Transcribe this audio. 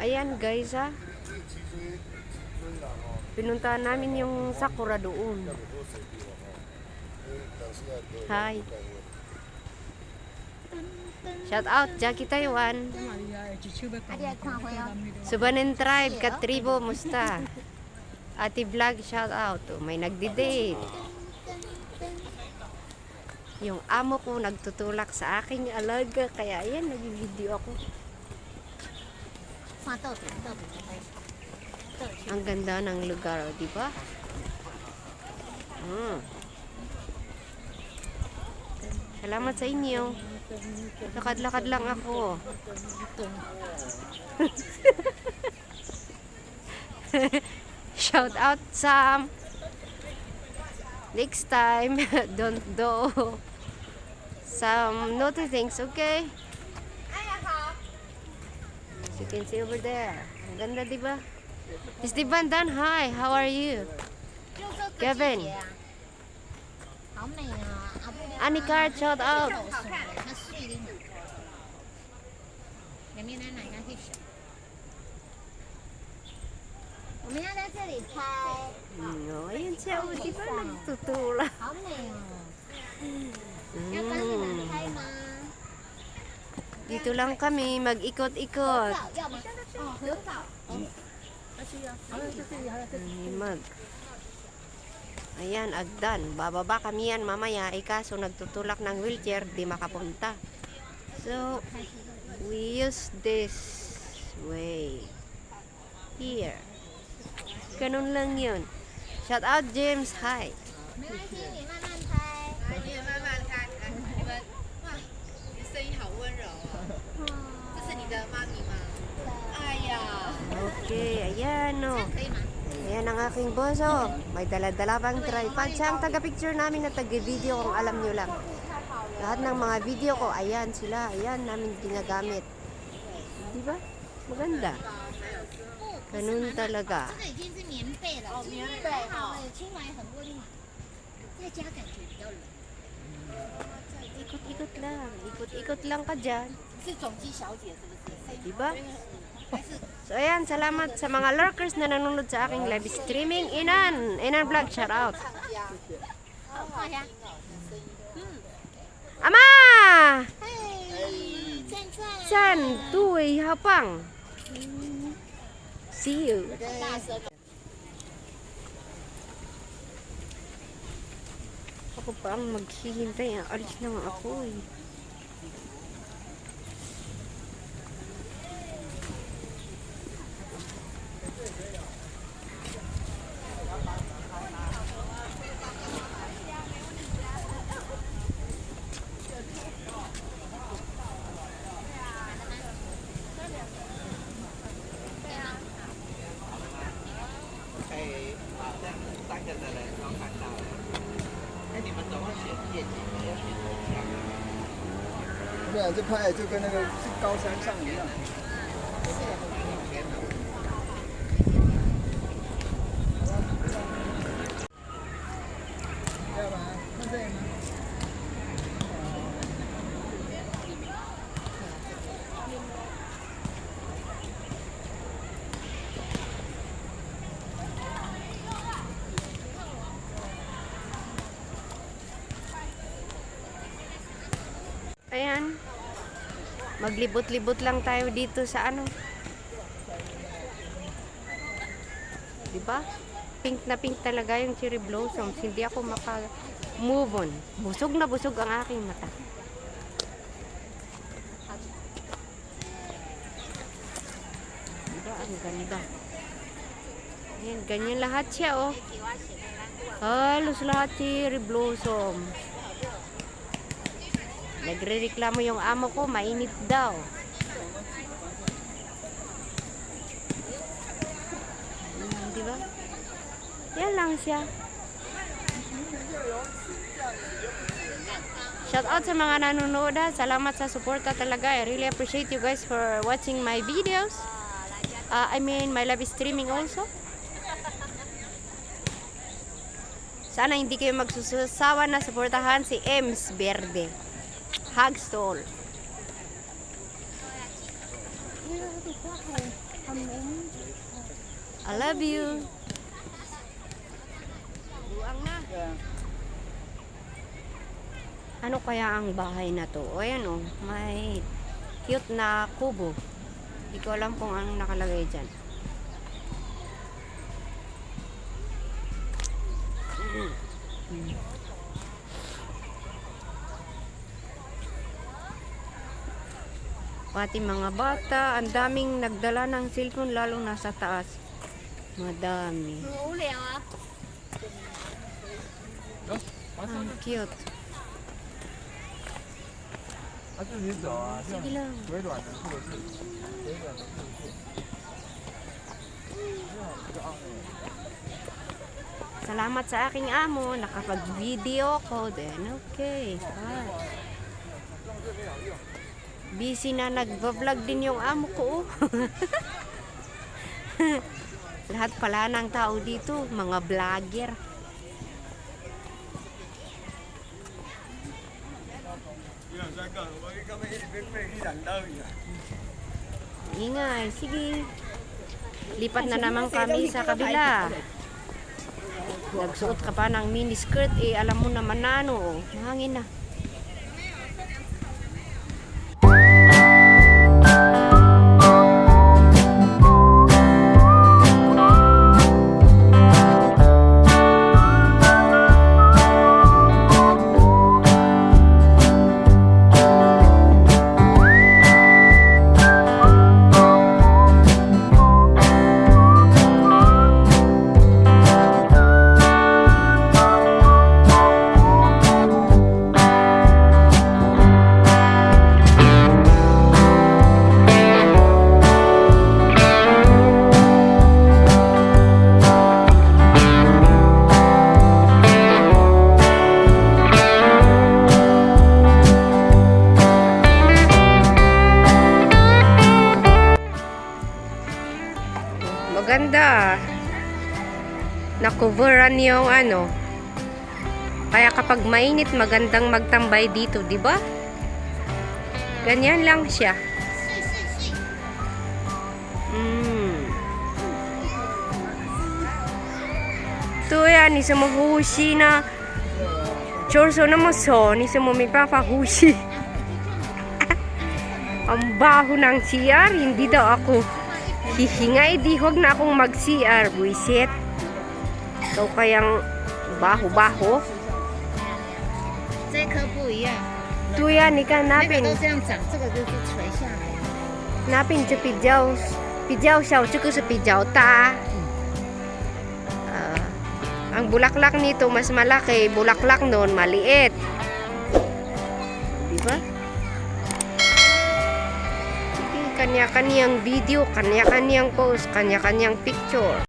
Ayan guys ha. Pinuntahan namin yung Sakura doon. Hi. Shout out Jackie Taiwan. Subanen Tribe, Katribo, musta? Ati Vlog, shout out. May nagdi-date. Yung amo ko nagtutulak sa aking alaga. Kaya ayan, nag-video ako. Ang ganda ng lugar, di ba? Salamat sa inyo. Lakad-lakad lang ako. Shout out Sam. Next time, don't do some naughty things, okay? As you can see over there. Ang ganda, di ba? Esteban Dan, hi. How are you? Kevin. Anika, shout out. No, ayun siya, di ba nagtutula? Dito lang kami, mag-ikot-ikot. Ayan, agdan. Bababa kami yan mamaya. Kaso nagtutulak ng wheelchair, di makapunta. So, we use this way. Here. Ganun lang yun. Shout out James, hi. Okay, ayan o. Ayan ang aking boss o. May dala-dala pang tripod. Siya ang taga-picture namin na taga-video kung alam nyo lang. Lahat ng mga video ko, ayan sila. Ayan namin ginagamit. Diba? Maganda. Ganun talaga. Ikot-ikot lang. Ikot-ikot lang ka dyan. Diba? So ayan, salamat sa mga lurkers na nanonood sa aking live streaming. Inan vlog, shout out. Ama! San, tuy, hapang. See you. Ako pa ang maghihintay. Alis na nga ako eh.这拍就跟那个高山上一样。要不然看这个吗？ Ayan. Maglibot-libot lang tayo dito sa ano. Diba? Pink na pink talaga yung cherry blossoms. Hindi ako maka-move on. Busog na busog ang aking mata. Diba? Ang ganda. Ayan, ganyan lahat siya, oh. Halos lahat cherry blossoms. Nagre-reklamo yung amo ko, mainit daw. Di ba? Yan lang siya. Shout out sa mga nanonood. Salamat sa suporta talaga. I really appreciate you guys for watching my videos. I mean, my live streaming also. Sana hindi kayo magsusawa na suportahan si Ems Verde. Hugs to all. I love you. Buang na. Ano kaya ang bahay na to? O ayan o, may cute na kubo. Hindi ko alam kung anong nakalagay dyan. Pati mga bata, ang daming nagdala ng cellphone lalo nasa taas. Madami. Ang cute. Sige lang. Salamat sa aking amo, nakapag-video ko din. Okay. Ah. Busy na nagva-vlog din yung amo ko. Lahat pala ng tao dito, mga vlogger. Ingay, sige. Lipat na naman kami sa kabila. Nagsuot ka pa ng mini skirt, eh alam mo naman na ano, mahangin na. Maganda. Na-coveran yung ano. Kaya kapag mainit, magandang magtambay dito, di ba? Ganyan lang siya. Ito yan, isa maghushi na. Chorso na maso, isa mo may papahushi. Ang baho ng CR, hindi daw ako hihingay, di huwag na akong mag-CR, buisit. So, kayang baho-baho. 这颗不一样， Ito yan, ika 那个 napin. 都这样长，这个就是垂下来。 Napin sa pijaw siya, tsaka sa pijaw ta. Ang bulaklak nito mas malaki, bulaklak noon maliit. Diba? Kanya-kanyang video, kanya-kanyang post, kanya-kanyang picture.